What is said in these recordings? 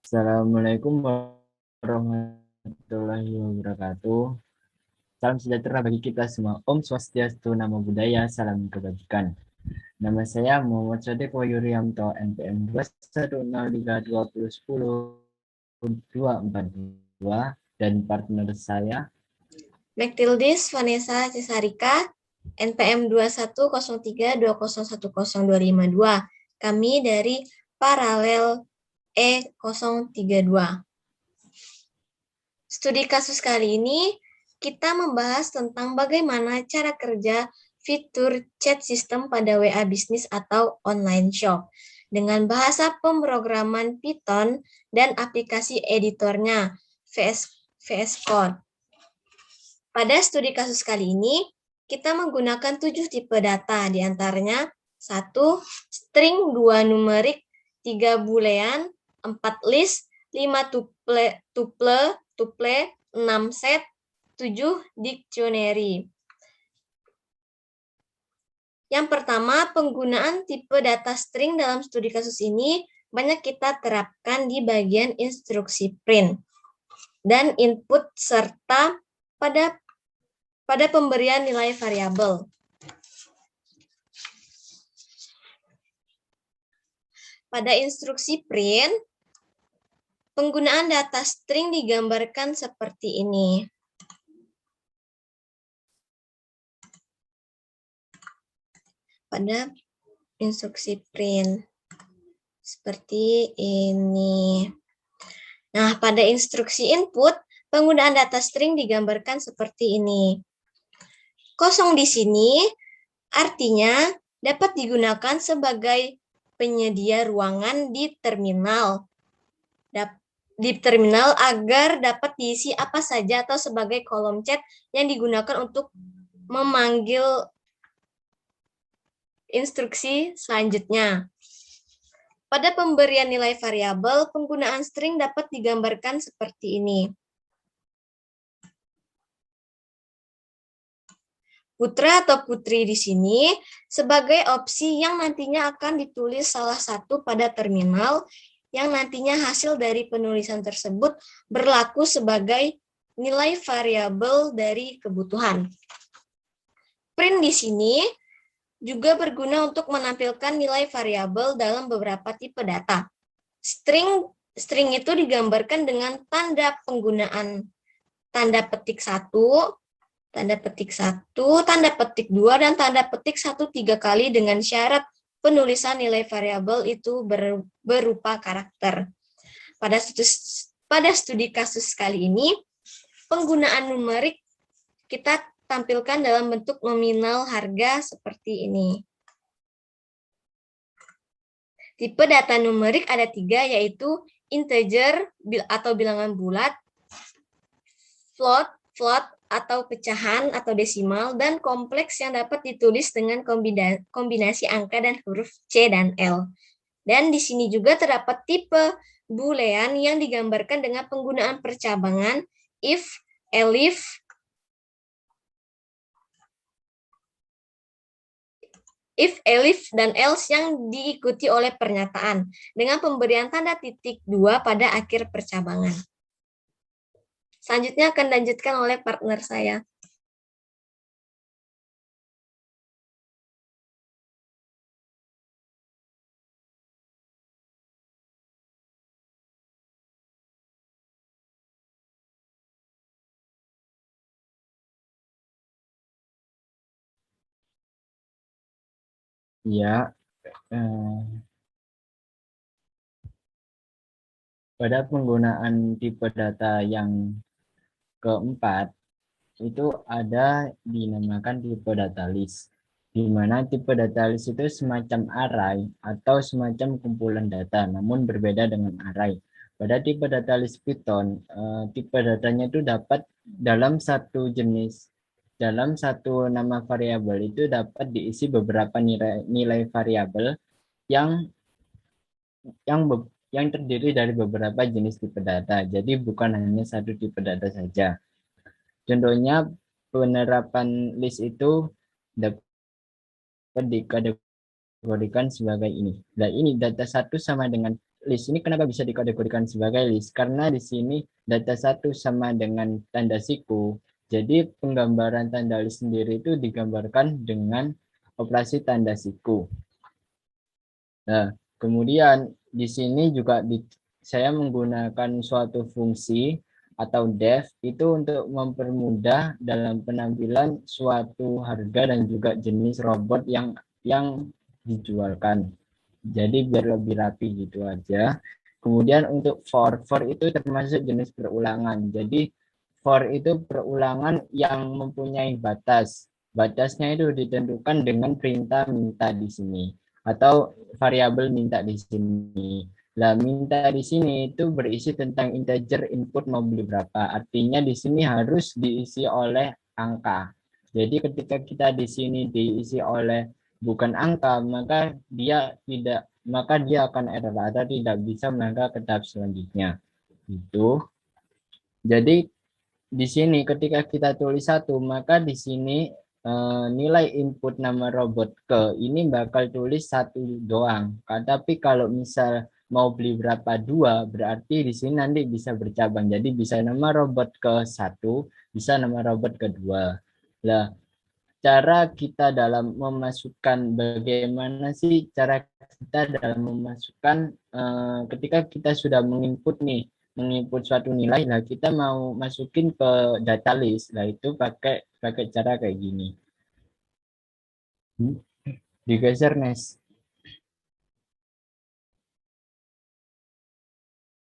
Assalamualaikum warahmatullahi wabarakatuh. Salam sejahtera bagi kita semua. Om Swastiastu, Namo Buddhaya, salam kebajikan. Nama saya Muhammad Sadiq Wahyurianto, NPM 21030204242 dan partner saya Mektildis Vanessa Cesarika, NPM 210320101052. Kami dari Paralel E032. Studi kasus kali ini kita membahas tentang bagaimana cara kerja fitur chat system pada WA bisnis atau online shop dengan bahasa pemrograman Python dan aplikasi editornya VS Code. Pada studi kasus kali ini, kita menggunakan 7 tipe data, diantaranya 1. String, 2 numerik, 3 boolean, 4 list, 5 tuple, 6 set, 7 dictionary. Yang pertama, penggunaan tipe data string dalam studi kasus ini banyak kita terapkan di bagian instruksi print dan input serta pada pemberian nilai variabel. Pada instruksi print, penggunaan data string digambarkan seperti ini. Pada instruksi print, seperti ini. Nah, pada instruksi input, penggunaan data string digambarkan seperti ini. Kosong di sini artinya dapat digunakan sebagai penyedia ruangan di terminal. Agar dapat diisi apa saja atau sebagai kolom chat yang digunakan untuk memanggil instruksi selanjutnya. Pada pemberian nilai variabel, penggunaan string dapat digambarkan seperti ini. Putra atau putri di sini sebagai opsi yang nantinya akan ditulis salah satu pada terminal yang nantinya hasil dari penulisan tersebut berlaku sebagai nilai variabel dari kebutuhan. Print di sini juga berguna untuk menampilkan nilai variabel dalam beberapa tipe data. String itu digambarkan dengan tanda penggunaan tanda petik 1, tanda petik 1, tanda petik 2, dan tanda petik 1 3 kali dengan syarat penulisan nilai variabel itu berupa karakter. Pada studi kasus kali ini, penggunaan numerik kita tampilkan dalam bentuk nominal harga seperti ini. Tipe data numerik ada 3, yaitu integer atau bilangan bulat, float atau pecahan atau desimal, dan kompleks yang dapat ditulis dengan kombinasi angka dan huruf C dan L. Dan di sini juga terdapat tipe boolean yang digambarkan dengan penggunaan percabangan if, elif, dan else yang diikuti oleh pernyataan dengan pemberian tanda titik 2 pada akhir percabangan. Selanjutnya akan dilanjutkan oleh partner saya. ya pada penggunaan tipe data yang keempat itu ada dinamakan tipe data list, di mana tipe data list itu semacam array atau semacam kumpulan data, namun berbeda dengan array. Pada tipe data list Python, tipe datanya itu dapat dalam satu nama variabel itu dapat diisi beberapa nilai variabel yang yang terdiri dari beberapa jenis tipe data. Jadi bukan hanya satu tipe data saja. Contohnya penerapan list itu dapat dikategorikan sebagai ini. Nah, ini data 1 sama dengan list. Ini kenapa bisa dikategorikan sebagai list? Karena di sini data 1 sama dengan tanda siku. Jadi penggambaran tanda list sendiri itu digambarkan dengan operasi tanda siku. Nah, kemudian di sini juga saya menggunakan suatu fungsi atau def itu untuk mempermudah dalam penampilan suatu harga dan juga jenis robot yang dijualkan. Jadi biar lebih rapi gitu aja. Kemudian untuk for itu termasuk jenis perulangan. Jadi for itu perulangan yang mempunyai batas. Batasnya itu ditentukan dengan perintah minta di sini atau variabel minta di sini. Lah minta di sini itu berisi tentang integer input mau beli berapa. Artinya di sini harus diisi oleh angka. Jadi ketika kita di sini diisi oleh bukan angka, maka dia akan error atau tidak bisa melangkah ke tahap selanjutnya. Itu. Jadi di sini ketika kita tulis satu, maka di sini nilai input nama robot ke ini bakal tulis satu doang. Tapi kalau misal mau beli berapa dua, berarti di sini nanti bisa bercabang. Jadi bisa nama robot ke satu, bisa nama robot kedua. Lah, cara kita dalam memasukkan bagaimana sih cara kita dalam memasukkan ketika kita sudah menginput suatu nilai, lah kita mau masukin ke data list, lah itu pakai pakai cara kayak gini. Digeser Nes,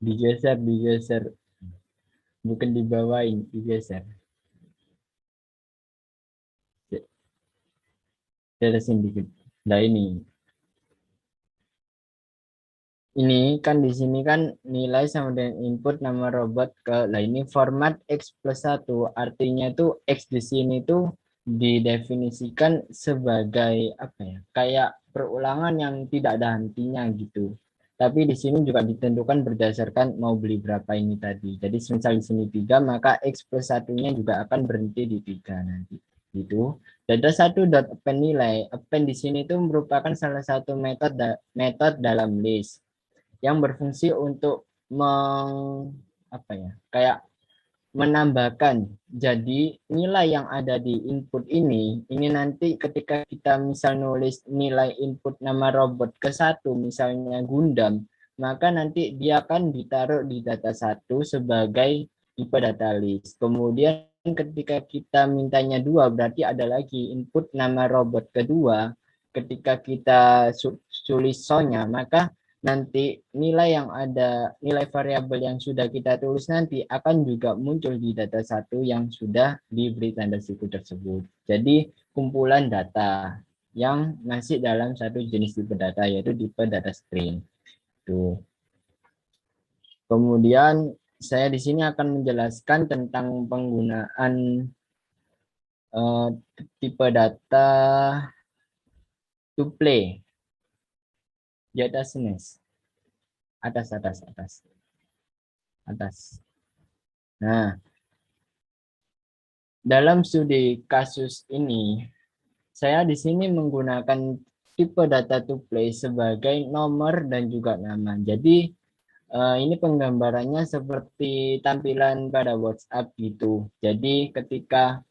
digeser, bukan dibawain, digeser. Terusin dikit. Nah ini kan di sini kan nilai sama dengan input nama robot ke, lah ini format x plus 1, artinya tuh x di sini tuh didefinisikan sebagai apa ya, kayak perulangan yang tidak ada hentinya gitu. Tapi di sini juga ditentukan berdasarkan mau beli berapa ini tadi. Jadi misal di sini 3, maka x plus satunya juga akan berhenti di 3 nanti. Gitu. Data satu dot append nilai. Append di sini itu merupakan salah satu metode dalam list yang berfungsi untuk apa ya, kayak menambahkan. Jadi nilai yang ada di input ini nanti ketika kita misal nulis nilai input nama robot ke satu, misalnya Gundam, maka nanti dia akan ditaruh di data satu sebagai tipe data list. Kemudian ketika kita mintanya dua, berarti ada lagi input nama robot kedua. Ketika kita tulis so-nya, maka nanti nilai variabel yang sudah kita tulis nanti akan juga muncul di data satu yang sudah diberi tanda siku tersebut. Jadi kumpulan data yang masih dalam satu jenis tipe data, yaitu tipe data string. Tuh. Kemudian saya di sini akan menjelaskan tentang penggunaan tipe data tuple di atas Nes. Atas. Nah, dalam studi kasus ini, saya di sini menggunakan tipe data tuple sebagai nomor dan juga nama. Jadi ini penggambarannya seperti tampilan pada WhatsApp gitu. Jadi ketika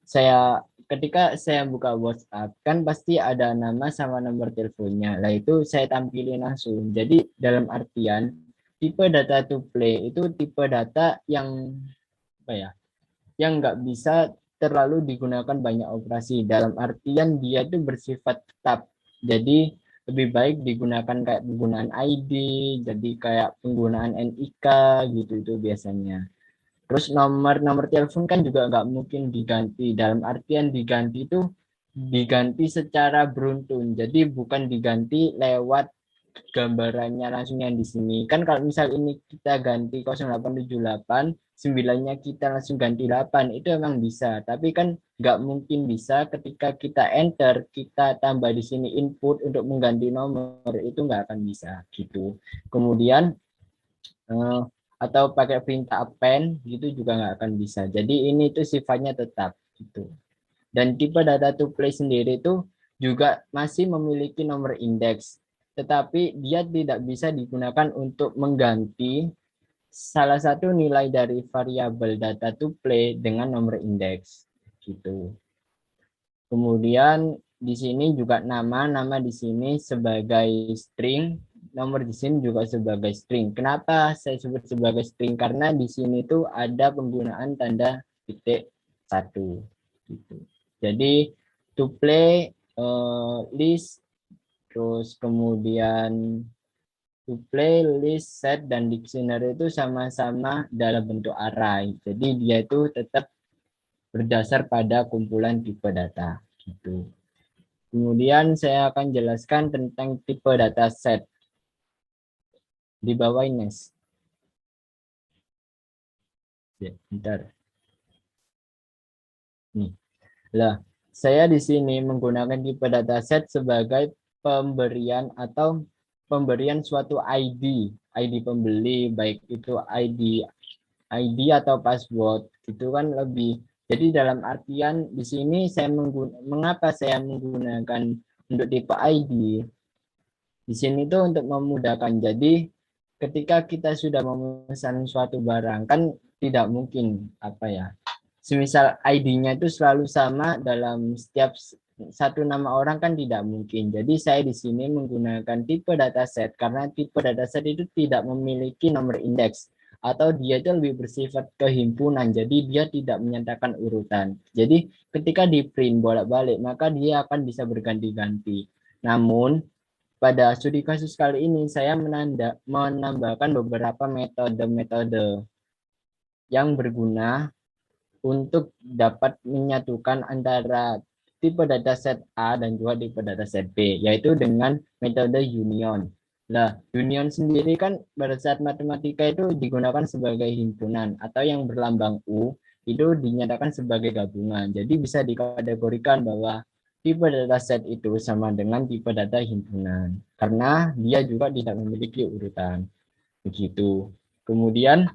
saya buka WhatsApp kan pasti ada nama sama nomor teleponnya. Lah itu saya tampilin langsung. Jadi dalam artian tipe data tuple itu tipe data yang apa ya? Yang nggak bisa terlalu digunakan banyak operasi. Dalam artian dia itu bersifat tetap. Jadi lebih baik digunakan kayak penggunaan ID, jadi kayak penggunaan NIK gitu itu biasanya. Terus nomor telepon kan juga nggak mungkin diganti. Dalam artian diganti itu diganti secara beruntun. Jadi bukan diganti lewat gambarannya langsung yang di sini. Kan kalau misal ini kita ganti 0878, 9-nya kita langsung ganti 8, itu emang bisa. Tapi kan nggak mungkin bisa ketika kita enter, kita tambah di sini input untuk mengganti nomor, itu nggak akan bisa gitu. Kemudian atau pakai perintah append gitu juga nggak akan bisa. Jadi ini tuh sifatnya tetap gitu. Dan tipe data to play sendiri itu juga masih memiliki nomor indeks. tetapi dia tidak bisa digunakan untuk mengganti salah satu nilai dari variabel data tuple dengan nomor indeks gitu. Kemudian di sini juga nama di sini sebagai string, nomor di sini juga sebagai string. Kenapa saya sebut sebagai string? Karena di sini tuh ada penggunaan tanda titik satu. Gitu. Jadi tuple, list, terus kemudian tuple, list, set, dan dictionary itu sama-sama dalam bentuk array. Jadi dia itu tetap berdasar pada kumpulan tipe data. Gitu. Kemudian saya akan jelaskan tentang tipe dataset di bawah ini. Ya, bentar. Nih. Lah, saya di sini menggunakan tipe dataset sebagai pemberian atau pemberian suatu ID pembeli, baik itu ID atau password, itu kan lebih. Jadi dalam artian di sini mengapa saya menggunakan untuk tipe ID? Di sini tuh untuk memudahkan. Jadi ketika kita sudah memesan suatu barang kan tidak mungkin apa ya. Semisal ID-nya itu selalu sama dalam setiap satu nama orang kan tidak mungkin. Jadi saya di sini menggunakan tipe dataset karena tipe dataset itu tidak memiliki nomor indeks atau dia itu lebih bersifat kehimpunan. Jadi dia tidak menyatakan urutan. Jadi ketika di print bolak-balik maka dia akan bisa berganti-ganti. Namun pada studi kasus kali ini, saya menambahkan beberapa metode-metode yang berguna untuk dapat menyatukan antara tipe dataset A dan juga tipe dataset B, yaitu dengan metode union. Nah, union sendiri kan pada saat matematika itu digunakan sebagai himpunan atau yang berlambang U itu dinyatakan sebagai gabungan. Jadi bisa dikategorikan bahwa tipe dataset itu sama dengan tipe data himpunan karena dia juga tidak memiliki urutan. Begitu. Kemudian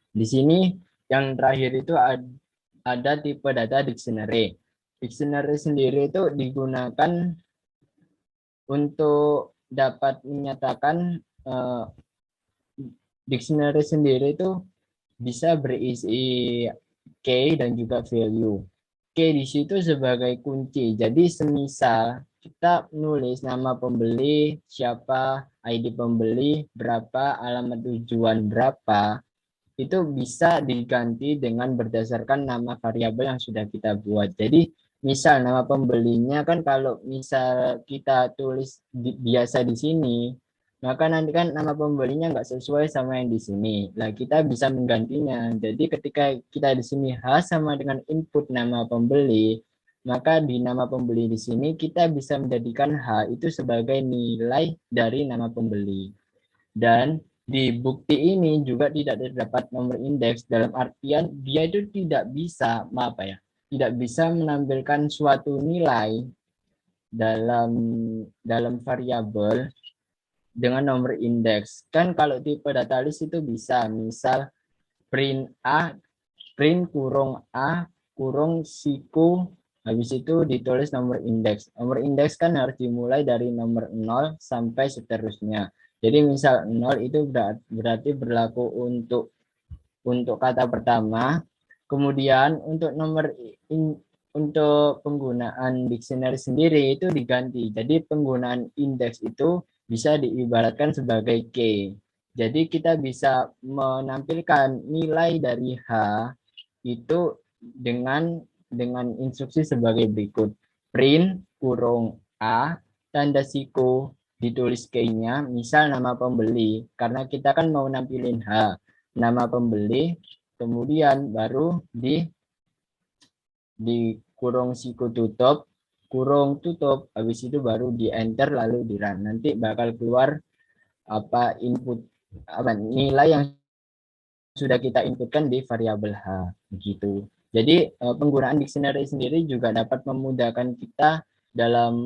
di sini yang terakhir itu ada tipe data dictionary. Dictionary sendiri itu digunakan untuk dapat menyatakan dictionary sendiri itu bisa berisi key dan juga value. Key di situ sebagai kunci. Jadi semisal kita nulis nama pembeli, siapa, ID pembeli, berapa, alamat tujuan berapa, itu bisa diganti dengan berdasarkan nama variabel yang sudah kita buat. Jadi misal nama pembelinya kan kalau misal kita tulis biasa di sini, maka nanti kan nama pembelinya nggak sesuai sama yang di sini. Nah, kita bisa menggantinya. Jadi ketika kita di sini H sama dengan input nama pembeli, maka di nama pembeli di sini kita bisa menjadikan H itu sebagai nilai dari nama pembeli. Dan di bukti ini juga tidak terdapat nomor indeks dalam artian dia itu tidak bisa apa ya, tidak bisa menampilkan suatu nilai dalam dalam variabel dengan nomor indeks. Kan kalau tipe data list itu bisa, misal print A, print kurung A kurung siku, habis itu ditulis nomor indeks. Nomor indeks kan harus dimulai dari nomor 0 sampai seterusnya. Jadi misal 0 itu berarti berlaku untuk kata pertama. Kemudian untuk penggunaan dictionary sendiri itu diganti. Jadi penggunaan indeks itu bisa diibaratkan sebagai key. Jadi kita bisa menampilkan nilai dari H itu dengan instruksi sebagai berikut. Print kurung A, tanda siku ditulis key-nya, misal nama pembeli. Karena kita kan mau nampilin H, nama pembeli, kemudian baru di kurung siku kurung tutup, habis itu baru di enter lalu di run. Nanti bakal keluar apa input apa nilai yang sudah kita inputkan di variabel H begitu. Jadi penggunaan dictionary sendiri juga dapat memudahkan kita dalam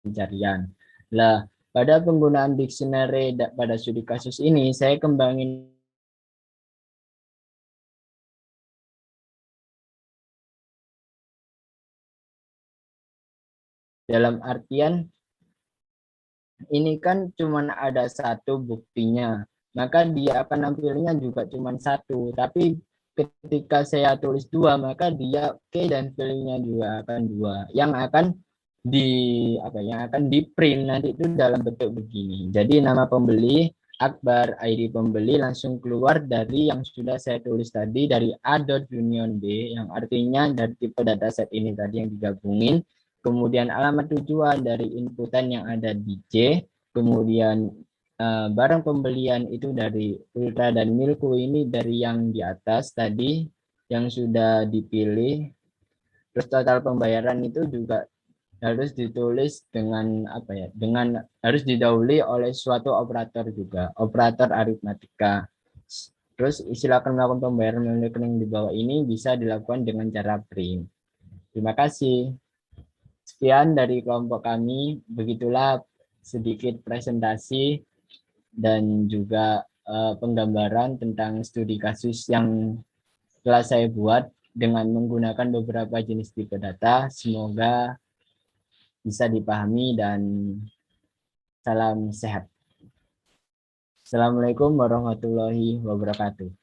pencarian. Lah, pada penggunaan dictionary pada studi kasus ini saya kembangin Dalam artian ini kan cuma ada satu buktinya, maka dia akan nampilnya juga cuma satu. Tapi ketika saya tulis dua, maka dia key dan value-nya juga akan dua. Yang akan yang akan di print nanti itu dalam bentuk begini. Jadi nama pembeli Akbar, ID pembeli langsung keluar dari yang sudah saya tulis tadi dari A.union B, yang artinya dari tipe dataset ini tadi yang digabungin. Kemudian alamat tujuan dari inputan yang ada di C, kemudian barang pembelian itu dari Ultra dan Milku ini dari yang di atas tadi yang sudah dipilih. Terus total pembayaran itu juga harus ditulis dengan dengan harus didahului oleh suatu operator juga, operator aritmatika. Terus silakan melakukan pembayaran melalui rekening di bawah ini bisa dilakukan dengan cara print. Terima kasih. Sekian dari kelompok kami. Begitulah sedikit presentasi dan juga penggambaran tentang studi kasus yang telah saya buat dengan menggunakan beberapa jenis tipe data. Semoga bisa dipahami dan salam sehat. Assalamualaikum warahmatullahi wabarakatuh.